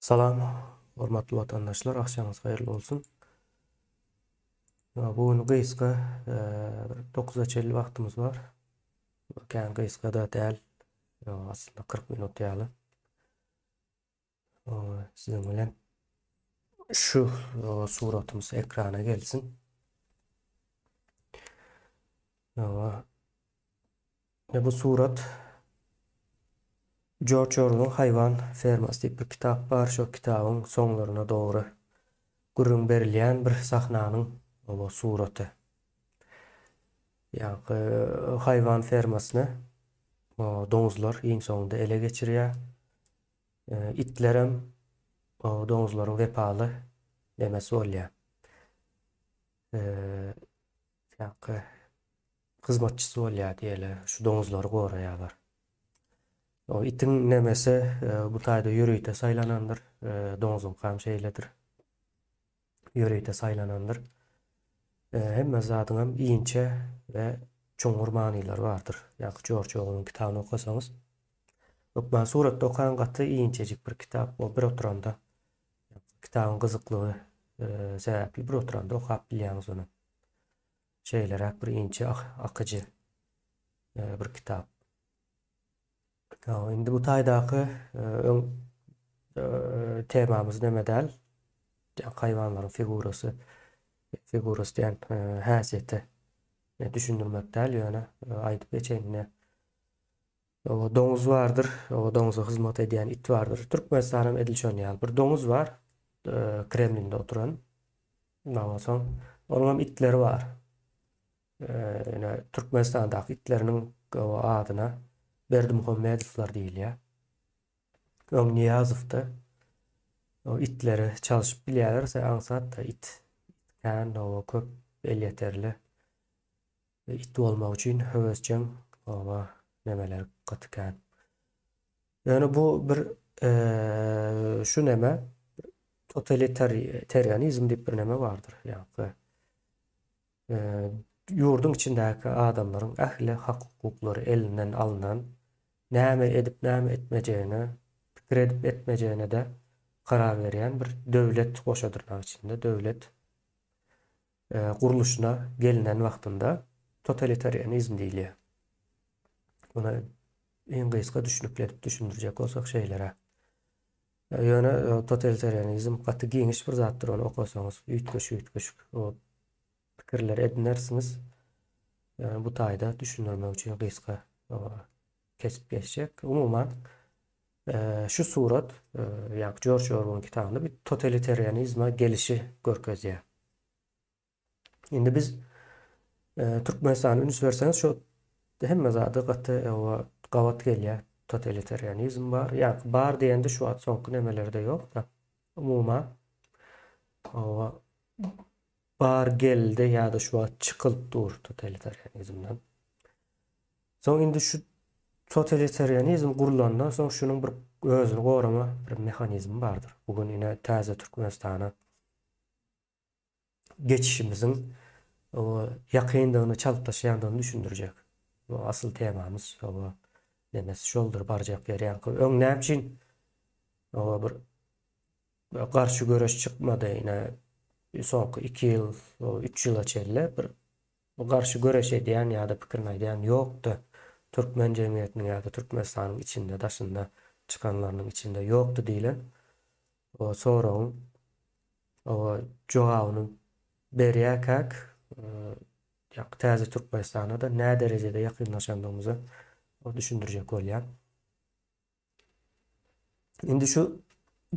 Salam, hormatly vatandaşlar, akşamınız hayırlı olsun. Bugün gysga 9-a çelli wagtymyz var. Kän gysga da däl, aslında 40 minut ýaly. Siziň bilen şu suratymyz ekrana gelsin. Bu surat George Orwell'ın Hayvan Fermasy diýip bir kitap bar. Şo kitabyň soňlaryna dogry gürrüň berilýän bir sahnanyň suraty. Hayvan fermasyny doňuzlar iň soňunda ele geçirýär. Itler hem doňuzlaryň wepaly demesi bolýar. Hyzmatçysy bolýar diýeli, şu doňuzlary goraýarlar. O itiň nemesi bu taýda ýöreýte saýlanandyr, doňuzyň ham şeýledir. Ýöreýte saýlanandyr. Hemme zadyň iňçe we çoňur manylar bardyr. Ýa-ni George Orwell'ın kitabyny okasaňyz. Ben suratda okaýan gaty iňçejik bir kitap. O bir oturanda kitabyň gyzyklygy sebäpli bir oturanda okap bilýäňiz onu. Şeýleräk bir iňçe akyjy bir kitap. Indi bu taýdaky temamyz neme däl? Hayvanlaryň figurasy diýen häsiýeti düşündirmek däl ýöne aýdyp geçenine. Doňuz bardyr, o doňuza hyzmat edýän it bardyr. Türkmenistanam edilşen ýaly bir doňuz bar, Kremlinde oturan. Nawasaň, onuň itleri bar. Türkmenistandaky itleriniň adyna Berdimuhammedowlar diýilýär. Öň Niyazowdy. O itleri çalışyp bilýärler, aňsat da it kän o köp el ýeterli. It bolmak üçin höwesçiň nemeler gatykän. Yani bu bir şu neme totalitarizm diýip bir neme bardyr. Ýa-ni ýurdun içindäki adamlaryň ähli hak hukuklary elinden alynan, näme edip näme etmejegine, pikir edip etmejegine de karar berýän bir döwlet goşadyrnak içinde döwlet guruluşuna gelinen wagtynda totalitarianizm diýilýär. Buna en gysga düşündirjek bolsak şeýlere. Ýöne totalitarianizm gaty giňiş bir zatdyr, onu okasaňyz üýtgeş o pikirler edinersiňiz. Bu taýda düşündirmek üçin gysga kesip geçjek. Umuman şu surat ýa George Orwell'ın kitabyny bir totalitarianizma gelişi görkezýär. Indi biz Türkmenistany üniversitesiň şu hemme zady gaty gawat gelýär. Totalitarianizm bar. Ýa bar diýende şu at soňky nemelerde ýok da. Umuman bar geldi ýa-da şu at çykylyp dur totalitarianizmden. Soň indi şu totalitarianizm gurulandan soň şunun bir özüni gorama bir mehanizmi bardyr. Bugün ine täze Türkmenistana geçişimiziň o ýakyndygyny çalyp taşıýandygyny düşündirjek. Bu asıl temamyz. Demesi şoldur barjak ýer. Öň näme üçin bir garşy göreş çykmady ine soňky 2 ýyl, 3 ýyla çelle bir garşy göreş edýän ýa-da pikirini aýdýan ýokdy. Türkmen jemgyýetiniň ýa-da Türkmenistanyň içinde, daşynda çykanlarynyň içinde ýokdy diýilen. O soragyň jogabyny berýäkek täze Türkmenistana da nä derejede ýakynlaşandygymyzy düşündirjek bolýar. Indi şu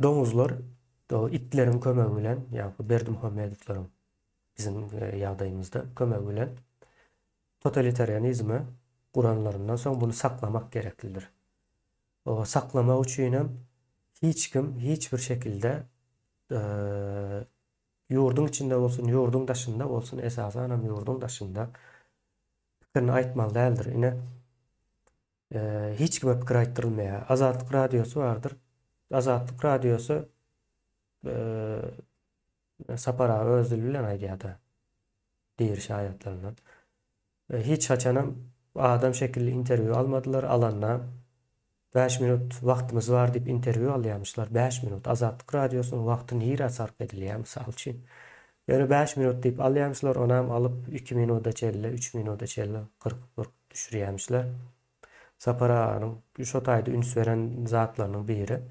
doňuzlar itleriň kömegi bilen ýa-ni Berdimuhammedowlaryň bizim ýagdaýymyzda kömegi bilen totalitarianizmi guranlaryndan soň bunu saklamak gereklidir. O saklamak üçin hem hiç kim hiçbir şekilde ýurdun içinde bolsun, ýurdun daşynda bolsun, esasan hem ýurdun daşynda pikirini aýtmaly däldir. Ine hiç kime pikir aýtdyrylmaýar. Azatlyk radiosu bardyr. Azatlyk radiosu Sapara özül bilen aýdýardy. Diýir şaýatlaryndan. Hiç haçanam adam şekilli interview almadylar, alandan 5 minut wagtymyz bar diýip interwiu alýarmyşlar. 5 minut Azatlyk radiosynyň wagtyny hira sarf edilýär mysal üçin. Ýöne 5 minut diýip alýarmyşlar, onam alyp 2 minuta çelle, 3 minuta çelle 40 düşürýärmişler. Saparanyň şu taýda üns beren zatlarynyň biri.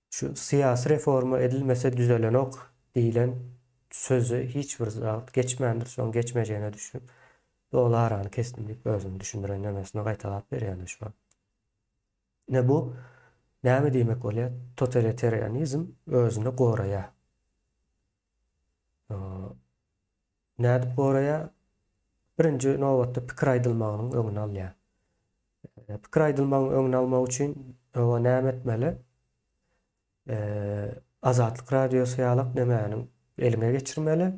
Şu siyasi reforma edilmese düzelen ok diýilen sözü hiç bir zat geçmendir, şoň geçmejegine düşünüp dolarany kesdim diýip özüni düşündiren nemesine gaýtalap berýär şu an. Ne bu? Näme diýmek bolýar? Totalitarianizm özüni goraýar. Näde goraýar? Birinji nowatda pikir aýdylmagynyň öňüni alýar. Pikir aýdylmagynyň öňüni almak üçin o näme etmeli? Azatlyk radiosu ýalyk nämäniň eline geçirmeli.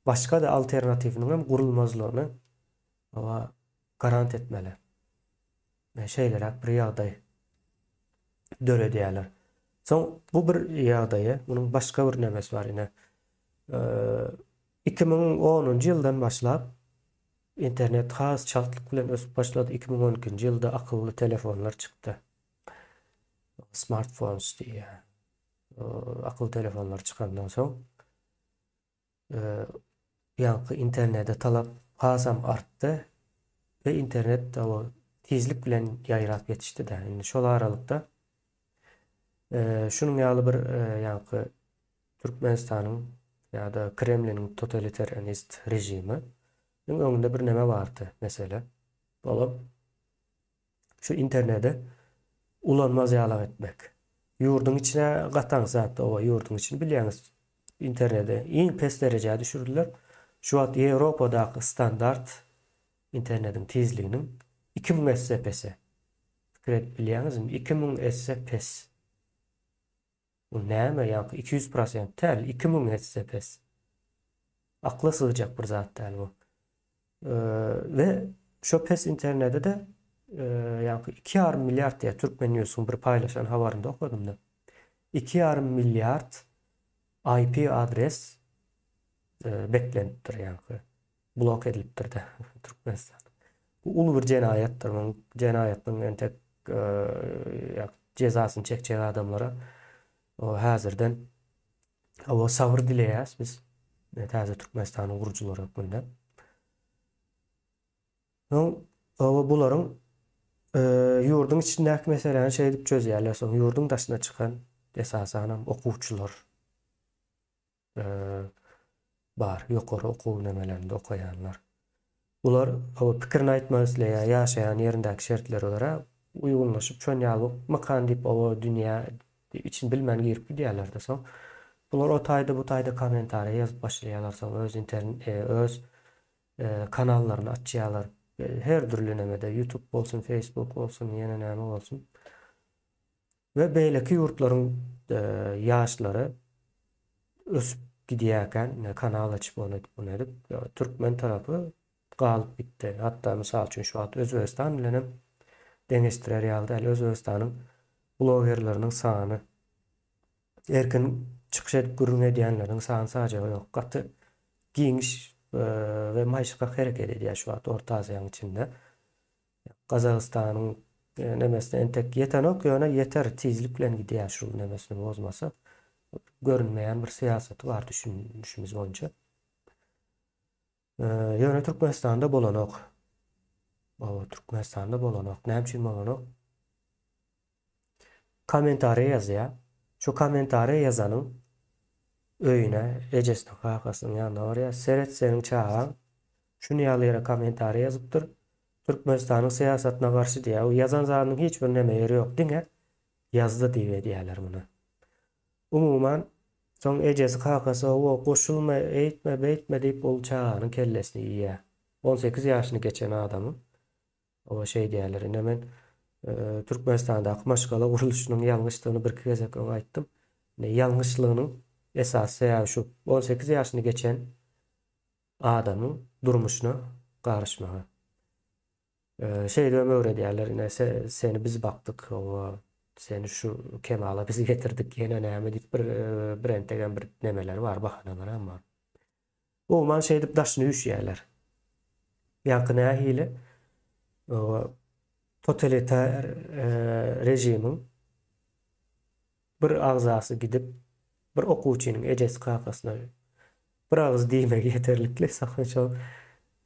Başga da alternatifiniň hem gurulmazlygyny garant etmeli. Şeyler bir ýagdaý döre diýerler. Soň bu bir ýagdaýy, munyň başga bir nämesi bar ine. 2010-njy ýyldan başlap internet has çaltlyk bilen ösüp başlady. 2012-nji ýylda akylly telefonlar çykdy. Smartphones diýär. Akıllı telefonlar çıkandan soň ýa-da internete talap hasam artdy ve internet o tezlik bilen ýaýrap geçişdi-de. Indi şol aralykda şunun ýaly bir ýa-da Türkmenistanyň ýa-da Kremliniň totalitarianist rejimi öňünde bir näme bardy mesele. Bolup şu internete ulanmaz ýalap etmek. Yurdun içine gatan zat o yurdun içini bilýäňiz. İnternete iň pes derejäde düşürdiler. Şu wagt Ýewropadaky standart internetiň tezliginiň 2000 SPS. Fikir edip bilýäňizmi? 2000 SPS. Bu näme ýa-da 200% täl 2000 SPS. Akla sığjak bir zat täl bu. Ve şu pes internette de ýa-da 2,5 milyard diye Türkmen News'un bir paylaşan habarında okudum da. 2,5 milyard IP adres beklenipdir ýa-da blok edilipdir de Türkmenistan. Bu ulu bir jenayetdir. Bu jenayetin entek cezasyny çekjek adamlara o häzirden o sabır dileýäs biz. Häzir Türkmenistanyň gurujulary hakkında. O bularyň yurdun içindäki meseleni şey edip çözýärler. Soň yurdun daşyna çykan esasanam okuwçylar bar, ýokary okuw nemelerinde okaýanlar. Bular o pikirini aýtmaslyga ýaşaýan ýerindäki şertlere göre uýgunlaşyp şon ýaly makan diýip o dünýä için bilmän girip gidýärler de soň. Bular o taýda bu taýda kommentariýa ýazyp başlaýarlar, soň öz kanallaryny açýarlar. Her türlü nemede YouTube bolsun, Facebook bolsun, ýene näme bolsun. Ve beýleki ýurtlaryň ýaşlary ösüp gidýärken kanal açyp onu edip Türkmen tarapy galyp bitdi. Hatda mysal üçin şu wagt Özbegistan bilen hem deňeşdirýär ýaly Özbegistanyň blogerlerining sany erkin çykyş edip gürrüň edýänleriň sany sajagy ýok. Gaty giňiş ve maýşyka hereket edýär şu wagt Orta Aziýanyň içinde. Gazagystanyň nemesine entek ýeten ok ýöne ýeter tezlik bilen gidýär şu nemesini bozmasa. Görünmeýän bir siýasaty bar düşünüşimiz boýunça. Ýöne Türkmenistanda bolan ok. Türkmenistanda bolan ok. Näme üçin bolan ok? Kommentariýa ýazýar. Şu kommentariýa ýazanyň öýüne, ejesiniň hakasynyň ýanynda barýar. Seret seniň çagan. Şunu ýalyra kommentariýa ýazypdyr. Türkmenistanyň siýasatyna garşy diýär. O ýazan zatynyň hiç bir näme ýeri ýok diňe. Ýazdy diýip edýärler muny. Umuman soň ejesi hakasy o goşulma, eýtme, beýtme diýip bol çaganyň kellesini ýýär. 18 ýaşyny geçen adamı. O şey diýerler, men Türkmenistan'da maşgala guruluşunun ýalňyşlygyny bir kez aýtdym. Ýalňyşlygynyň esasy ýa şu 18 ýaşyny geçen adamyň durmuşyna garaşmagy. Şey diýip öwredýärler, seni biz baktık, seni şu kemala bizi getirdik, ýene näme diýip bir entegen bir nemeler var, bahanalar ama. O man şey diýip daşyny üşýärler. Ýakyn ähili totaliter rejimin bir agzasy gidip bir okuwçynyň ejesi kakasyna bir ağız diýmek yeterlikli sakınçal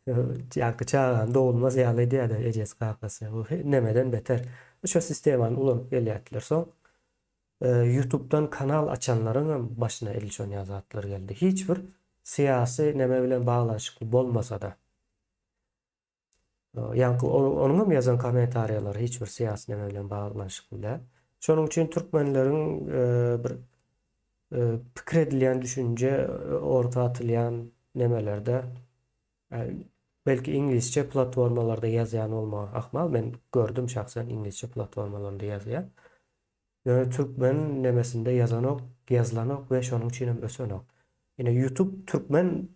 ýa-da çağanda olmaz ýaly diýär ejesi kakasy. Bu nemeden beter. Şu sistemany ulanyp gelýärdiler. Soň YouTube'dan kanal açanlaryň başyna ilşon ýazatlar geldi. Hiç bir siyasi neme bilen baglanşykly bolmasa da. Yani onun yazan komentariýalary hiç bir siyasi neme bilen baglanşykly däl. Şonuň üçin türkmenleriň bir pikir edilýän düşünje orta atylýan nemelerde belki İngilizce platformalarda yazýan bolmagy ahmal. Men gördüm şahsen İngilizce platformalarynda yazýan. Yani Türkmen nemesinde yazanok, yazılanok ve şonuň üçin hem ösenok. Yine YouTube Türkmen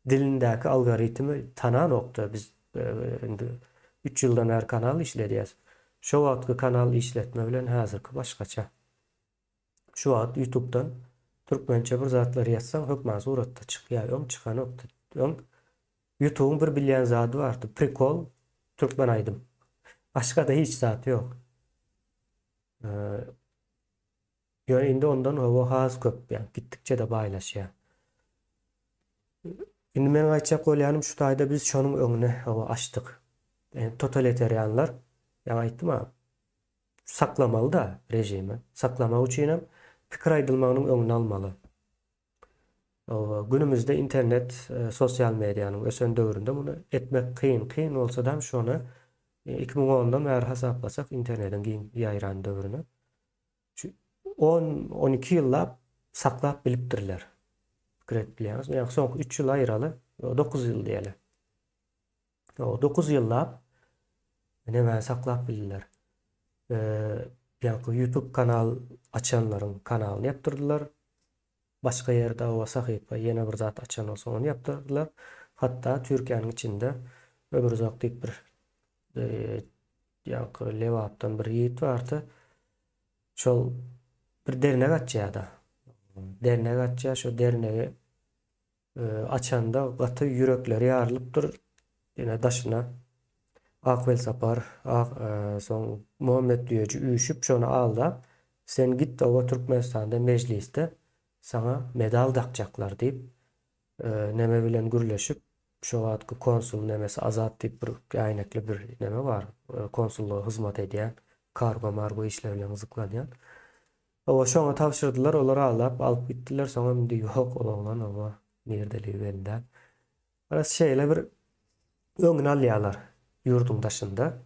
dilindäki algoritmi tananokda biz 3 ýyldan beri kanal işledýäs. Şu wagtky kanal işletme bilen häzirki başgaça. Şu wagt YouTube'dan türkmençe bir zatlar yazsaň hökmen suratda çykýar, öň çykanokda. YouTube'un bir bilýän zady bardy. Prikol Türkmen aýdym. Başga da hiç zat yok. Yani indi ondan o haz köp yani gittikçe de baylaşýar. Indi men aýtjak bolýanym şu taýda biz şonuň öňüne açdyk. Yani totalitarianlar ýa aýtdym saklamaly da rejimi. Saklamak üçin hem pikir aýdylmagynyň öňüne almaly. Günümüzde internet, sosial mediýanyň ösen döwründe bunu etmek kyn bolsa da şonu 2010'dan beri hesaplasak internetten giň ýaýran döwrüne 10-12 ýyllap saklap bilipdirler. Kreditliýäňiz. Ýa-ni soňky 3 ýyl aýraly 9 ýyl diýeli. O 9 ýyllap näme saklap bildiler. Ýa-ni YouTube kanal açanlaryň kanalyny ýapdyrdylar. Başga ýerde o sahypa ýene bir zat açan bolsa onu ýapdyrdylar. Hatda Türkiýanyň içinde Ömürzak diýip bir ýa-ni Lewapdan bir ýigit bardy. Şol bir dernek açýarda. Dernek açýar, şo dernegi açanda gaty yürekleri ýarylypdyr. Ýene daşyna Akvel Sapar, soň Muhammed diýeji üýüşüp şonu aldap, sen git o Türkmenistanda mecliste sana medal takacaklar diýip neme bilen gürleşip şo wagtky konsul nemesi Azat diýip bir gaýnekli bir neme bar. Konsulluğa hyzmat edýän, kargo margo işler bilen gyzyklanýan. O şoňa tapşyrdylar, olar alyp gitdiler. Soňra indi ýok olanlar ama nerdeligi benden. Aras şeýle bir öňüne alýarlar ýurdun daşynda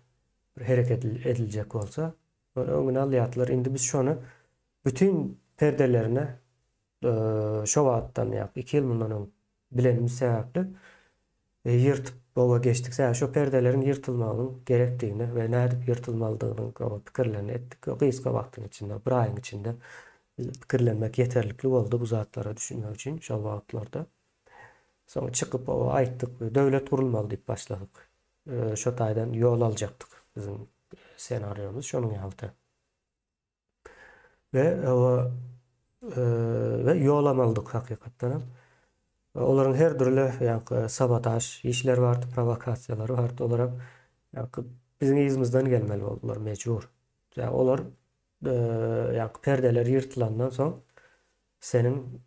bir hereket ediljek bolsa, öňüne alýarlar. Indi biz şonu bütün perdelerine şo wagtdan ýa 2 ýyl mundan bilenimiz sebäpli ýyrtyp boga geçdik. Şo perdelerin ýyrtylmagynyň gerekdigini we nädip ýyrtylmalydygyny pikirlerini etdik. Gyska wagtyň içinde, bir aýyň içinde pikirlenmek yeterlikli boldu bu zatlara düşünmek üçin şo wagtlarda. Soň çykyp aýtdyk, döwlet gurulmaly diýip başladyk. Şo taýdan ýol aljakdyk. Bizim senaryomuz şonuň ýaly. Ve ýol almalydyk hakykatdan. Olaryň her türlü ýa-ni sabotaj işler bardy, provokasiýalar bardy. Olar bizim ýyzymyzdan gelmeli boldular mejbur. Ýa olar ýa perdeler ýyrtylandan soň senin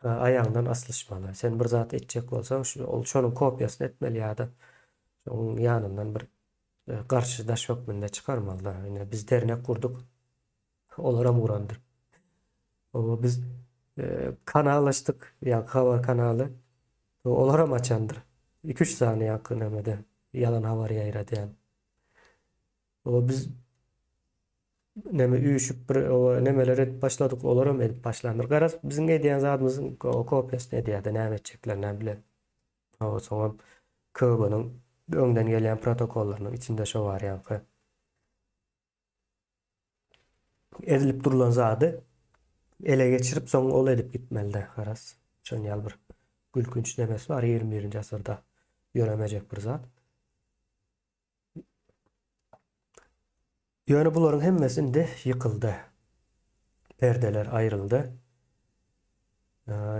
aýagyňdan aslyşmaly. Sen bir zat etjek bolsaň şonuň kopýasyny etmeli ýa-da şonuň ýanyndan bir garşydaş hökmünde çykarmaly da. Ýene biz dernek kurduk. Olara murandyr. O biz kanal açtık. Yani haber kanalı. Olara açandır. 2-3 saniye yakın emede. Yalan haber yayradı. O biz neme üyüşüp o nemelere başladık. Olara mı edip başlandır. Garaz bizim ediyen zadımızın o kopyasını ediyordu. Ne edecekler ne bile. O sonra KGB'nin önden gelen protokollarının içinde şu var yani. Edilip durulan zadı ele geçirip soň ol edip gitmeli garaz. Şoň ýaly bir gülkünç nemesi var 21-nji asyrda göremejek bir zat. Ýöne bularyň hemmesinde ýykyldy. Perdeler aýryldy.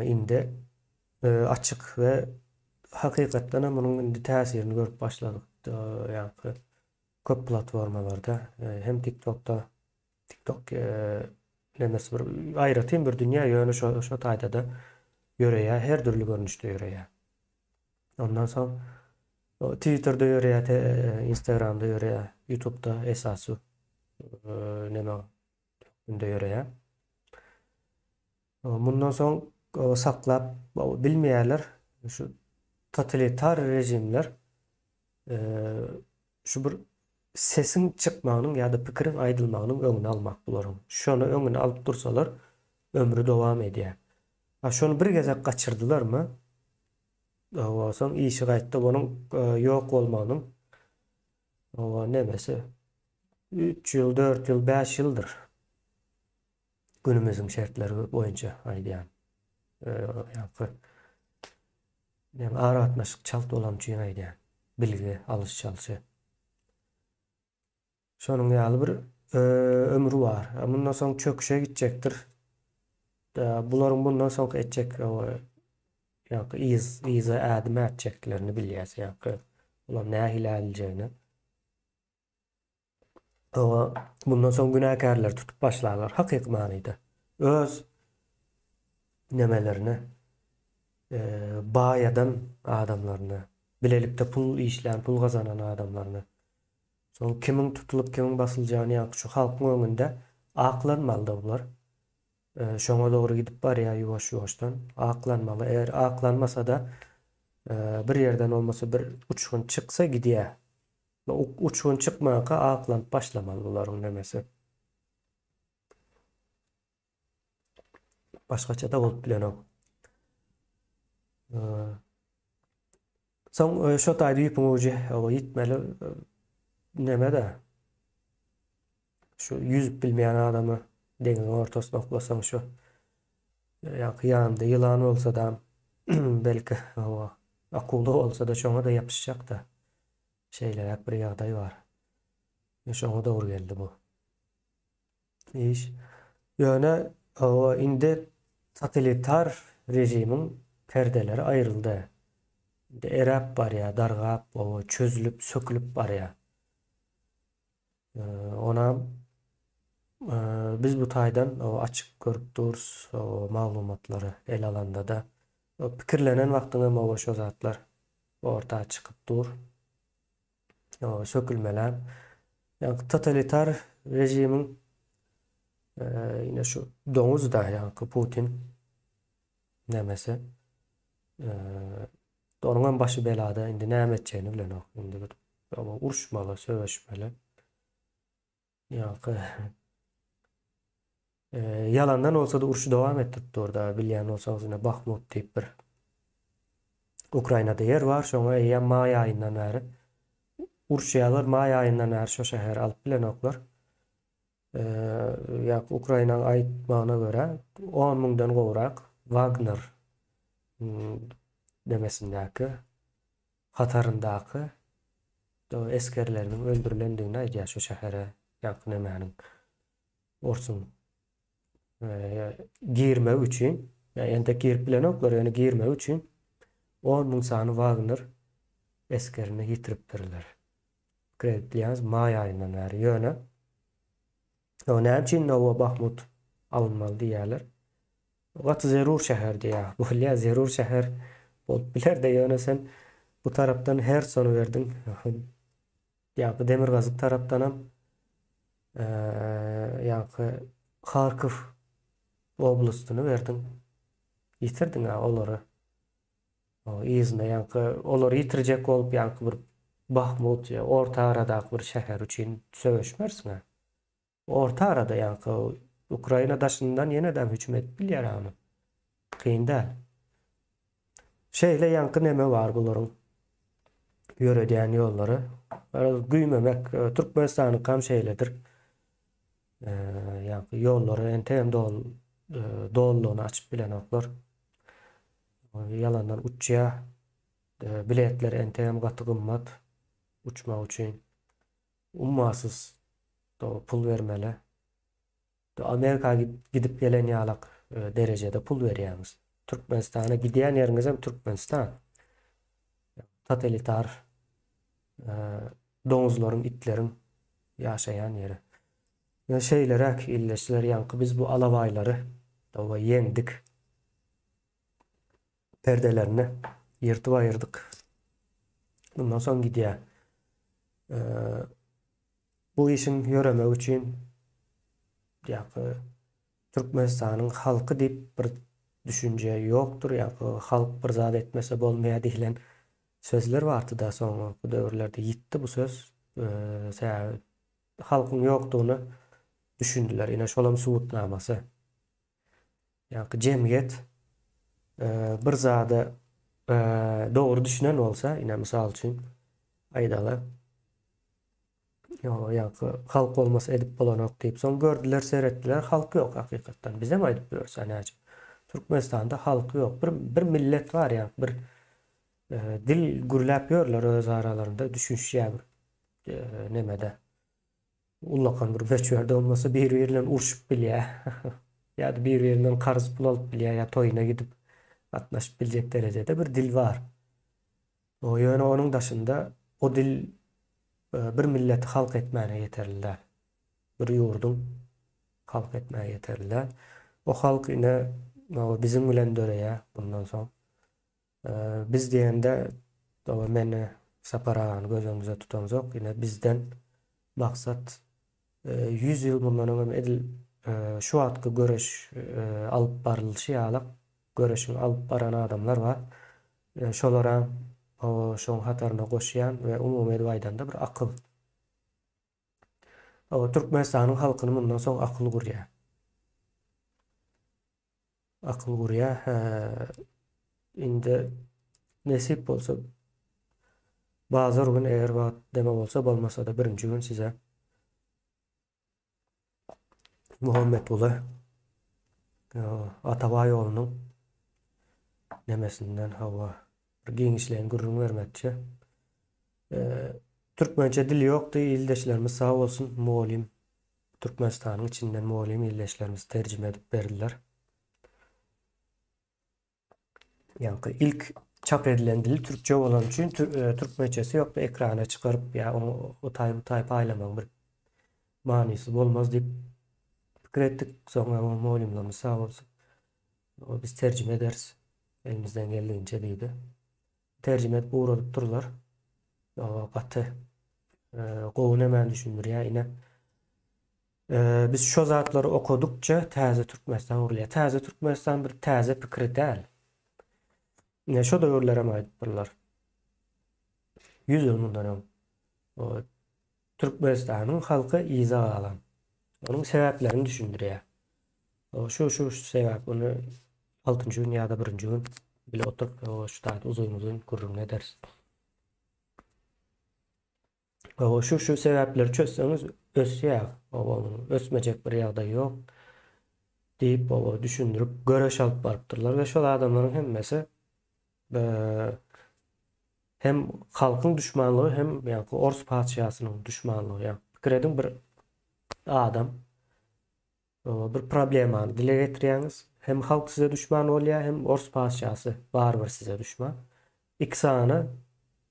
Indi açyk we hakykatdan munyň indi täsirini görüp başladyk. Ýa-ni köp platformalarda hem TikTok nemesi bir aýratyn bir dünýä ýöne şo taýda da ýöreýär, her türlü görnüşde ýöreýär. Ondan soň Twitter'da ýöreýär, Instagram'da ýöreýär, YouTube'da esasy neme ünde ýöreýär. Mundan soň saklap bilmeýärler şu totalitar rejimler şu bir sesin çıkmagynyň ýa-da pikirin aýdylmagynyň öňüni almak bularyň. Şonu öňüne alyp dursalar ömrü dowam edýär. Şonu bir gezek gaçyrdylarmy? Soň işi gaýtdy bonuň ýok bolmagynyň nemesi 3 ýyl, 4 ýyl, 5 ýyldyr. Günümüziň şertleri boýunça aýdýan. Yani aratmaşyk çalt bolan üçin aýdýan. Bilgi alış çalşy. Şonuň ýaly bir ömrü bar. Mundan soň çöküşe gitjekdir. Bularyň bundan soň etjek iza ädim etjeklerini bilýäs. Ular nähile alyjyny. Bundan soň günäkärler tutup başlarlar. Hakyky manyda. Öz nemelerini bayadan adamlaryny, bilelikde pul işlän, pul gazanan adamlaryny. Soň kimin tutulup kimin basyljagyny ýa-da şu halkyň öňünde aklanmaly bular. Şoňa dogry gidip barýar ýuwaş-ýuwaşdan aklanmaly. Eger aklanmasa da bir ýerden olmasa bir uçgun çyksa gidýär. Uçgun çykmaka aklanyp başlamaly bularyň nemesi. Başgaça da bolup bilenok. Soň şo taýda ýüpüňüji ýitmeli nemede şu yüzüp bilmeýän adamy deňiň ortasyna oklasaň şu ýanynda ýylan bolsa da belki akula bolsa da şoňa da ýapyşjak da şeýlerek bir ýagdaý bar. Şoňa dogry geldi bu. Ýöne indi totalitar rejimiň perdeleri aýryldy. Erap barýar, dargap, çözülüp, sökülüp barýar. Ona biz bu taýdan açyk görüp durus maglumatlary el alanda da pikirlenen wagtyňda şo zatlar ortağa çykyp dur. Sökülmeler. Yani totalitar rejimiň yine şu doňuz da ýa-da Putin nemesi onuň başı belada indi näme etjegini bilenok. Indi bir uruşmaly, söwüşmeli. Yalandan olsa da uruşu dowam etdirip durda. Bilýän bolsaňyz ine Bakhmut diýip bir Ukrainada yer bar. Şoňa ýa maý aýyndan bäri uruşýarlar, maý aýyndan bäri şo şäher alyp bilenoklar. Ukrainanyň aýtmagyna görä 10 000dan gowrak Wagner demesindäki hataryndaky eskerleriniň öldürilendigini aýdýar şo şähere ýakyn emäniň orsun girme üçin ýa-da girip bilenoklar ýani girme üçin 10 000 sany Wagner eskerini ýitiripdirler. Kreditliýäns maý aýyndan bäri ýöne näme üçin Bakhmut alınmaly diýerler. Gat zerur şäher diýär. Bu ýa zerur şäher bolup biler de ýöne sen bu tarapdan her sonu berdiň. Ýa-da Demirgazyk tarapdanam Kharkiv oblastyny berdiň. Ýitirdiň olary. Ýyzyna olary ýitirjek bolup bir Bakhmut ýa orta aradaky bir şäher üçin söwüşmersiň. Orta arada Ukraina daşyndan ýene-de hükümet bilýär ony. Kyn däl. Şeýle neme bar bularyň ýöredýän ýollary. Güýmemek Türkmenistanyň kam şeýledir. Ýollary entem dollugyny açyp bilenoklar. Yalandan uçýar. Biletler entem gaty gymmat uçmak üçin. Ummasyz pul vermeli. Amerika gidip gelen ýalyk derejede pul berýäňiz. Türkmenistana gidýän ýeriňiz hem Türkmenistan. Totalitar doňuzlaryň, itleriň yaşayan yeri. Ve şeylerek illeştiler yankı biz bu alavayları da yendik. Perdelerini yırtıp ayırdık. Bundan sonra gidiyor. Ee, bu işin yöremek için yankı Türkmenistan'ın halkı deyip bir düşünce yoktur. Yankı halk bir zat etmese bolmaya diýilen sözler vardı da sonra bu dövrlerde yitti bu söz. Halkın yoktuğunu düşündüler. Yine şolam subutnaması. Yankı cemiyet bir zada doğru düşünen olsa yine misal için aydalı yankı halk olmasa edip bolanok deyip son gördüler seyrettiler halkı yok hakikaten bize mi aydıp görsen hacı Türkmenistan'da halkı yok bir millet var ya bir dil gürlep yorlar öz aralarında düşünüşe nemede ullakan bir beçverde olmasa bir yerinden urşup bilye ya da bir yerinden karız pul alıp bilye ya toyuna gidip atnaşıp bilecek derecede bir dil var. O yönü onun dışında o dil bir milleti halk etmeye yeterliler. Bir yurdun halk etmeye yeterliler. O halk yine bizim bilen döreye bundan sonra. Biz diyende o meni saparağını gözümüze tutamız yok. Yine bizden maksat 100 yıl bundan öňe edil şu atkı görüş alıp barılışı ýalyk görüşün alıp baran adamlar var. Şolara o şoň hataryna goşýan we umumy edwaýdanda bir akyl. O Türkmenistanyň halkyny bundan soň akyl gurýar. Akyl gurýar. Indi nesip bolsa bazı gün eger wagt deme bolsa bolmasa da birinji gün size Muhammed Ulu Atabay ýolunyň nemesinden hawa bir giňişleýän gurrun bermekçi. Türkmençe dili ýokdy, ildeşlerimiz sağ bolsun muallim Türkmenistanyň içinden muallim ildeşlerimiz terjime edip berdiler. Yankı ilk çap edilen dili Türkçe olan için Türkmençesi ýokdy. Ekrana çıkarıp ya o tay paýlamaň bir manysy bolmaz diýip pikir etdik. Soňra muallimlerimiz sağ bolsun. O biz terjime ederiz. Elimizden geldiğince diýdi. Terjime edip uğradyp durlar. Gaty gowy näme düşündürýär ine. Biz şu zatlary okudukça täze Türkmenistan urulýar. Täze Türkmenistan bir täze pikir däl. Ne şu döwürlere aýdypdyrlar. 100 ýyl mundan o Türkmenistanyň halky iza alan. Onuň sebäplerini düşündürýär. O şu sebäp onu 6-njy gün ýa-da 1-nji gün bile oturup o şu taýda uzun gurrun ederiz. O şu sebäpleri çözseňiz ösýär. O ösmejek bir ýagdaý ýok diýip o düşündürüp göreş alyp barypdyrlar we şol adamlaryň hemmesi hem halkyň düşmanlygy hem ýa-ni Ors padşahynyň düşmanlygy. Ýa pikir edin bir adam bir problemany dile getirýäňiz. Hem halk size düşman bolýar, hem Ors padşahysy bar size düşman. İkisany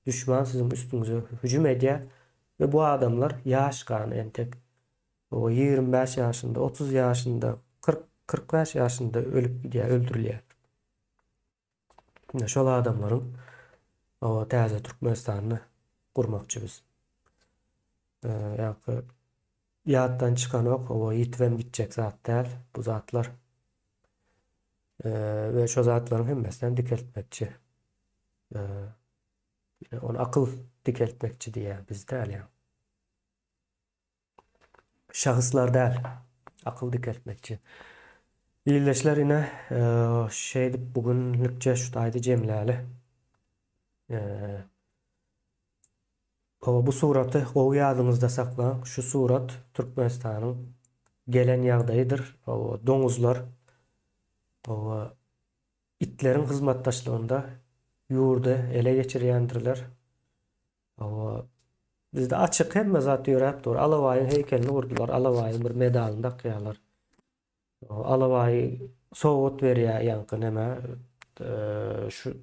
düşman sizin üstüňize hüjüm edýär ve bu adamlar ýaşgany entek o 25 ýaşynda, 30 ýaşynda, 40-45 ýaşynda ölüp gidýär, öldürilýär. Şol adamlaryň o täze Türkmenistanyny gurmakçy biz. Ýa-ni ýatdan çykan ok, o ýitibem gitjek zat däl, bu zatlar. Ve şu zatlaryň hemmesinden dikeltmekçi. Onu akyl dikeltmekçi diýär bizde ýa. Şahıslar däl, akyl dikeltmekçi. İlleşler ine şeydi bugünlükçe şu taýda jemläli. Bu suraty gowy ýadyňyzda saklaň. Şu surat Türkmenistanyň gelen ýagdaýydyr. O doňuzlar o itlerin hyzmatdaşlygynda ýurdu ele geçirýändirler. O bizde açyk hemme zat ýöräpdir. Alawaýyň heykelini gurdular. Alawaýyň bir medalyny takýarlar. Alawaý sowut berýär ýankı näme şu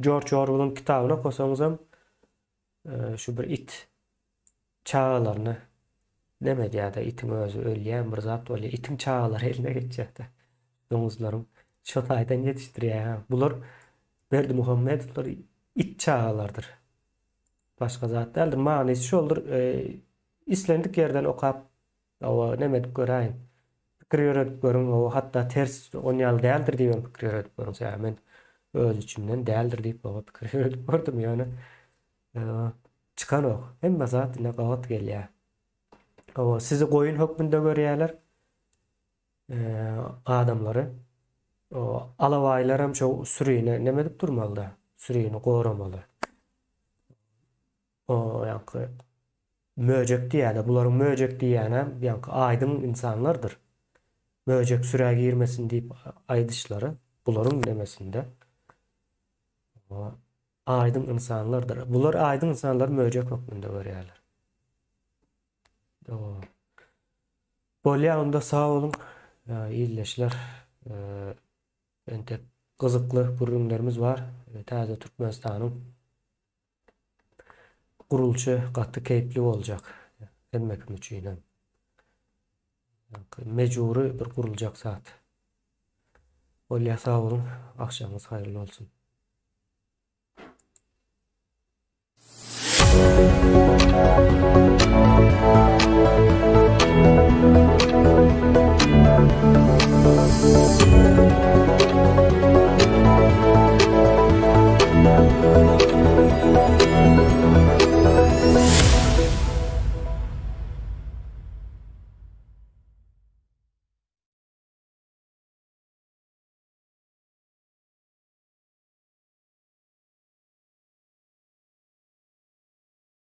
George Orwell'ın kitabyna kosaňyz hem şu bir it çağalaryny Demedi ya da itin özü ölýän bir zat bolýar. İtin çağalar eline geçecekdi. Domuzlarım şotaydan yetiştiriyor ya. Bular Berdi Muhammedler it çağalardır. Başka zat değildir. Manisi şoldur. İslendik yerden okap o nemedik görayın. Pikir öğretip görün o hatta ters onyal değildir diýen pikir öğretip görün. Ya men öz içimden değildir diýip o pikir öğretip gördüm yani. Ee, Çıkan ok. Hem zat ne gawat gelýär. O sizi goýun hökmünde görýärler. Adamları. O alawaylar hem şo sürüyine neme dip durmaly. Sürüyini goramaly. O ýa-ni möjek diýär. Bularyň möjek diýäne ýa-ni aýdyň insanlardyr. Möjek süräge girmesin diýip aýdyşlary bularyň nemesinde. O aýdyň insanlardyr. Bular aýdyň insanlar möjek hökmünde görýärler. O bolýa onda sag bolun. İyileşler. Ente gyzykly programlarymız var. Täze Türkmenistanyň gurulşy gatty keýpli boljak. Elmek üçin. Mejburi bir guruljak zat. Bolýa sag bolun. Akşamyňyz haýyrly bolsun.